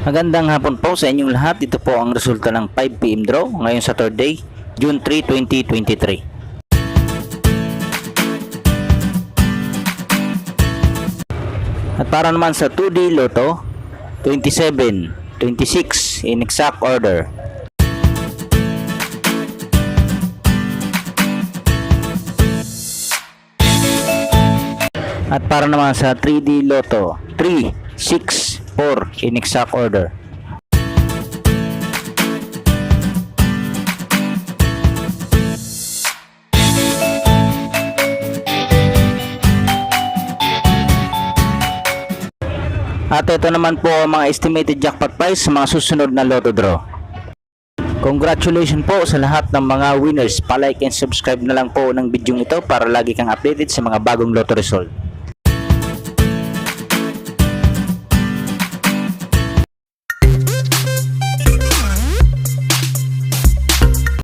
Magandang hapon po sa inyong lahat. Ito po ang resulta ng 5 PM draw ngayon Saturday, June 3, 2023. At para naman sa 2D Lotto, 27, 26 in exact order. At para naman sa 3D Lotto, 3, 6, 4 in exact order. At ito naman po ang mga estimated jackpot price sa mga susunod na Lotto draw. Congratulations po sa lahat ng mga winners. Pa-like and subscribe na lang po ng video ito para lagi kang updated sa mga bagong Lotto result.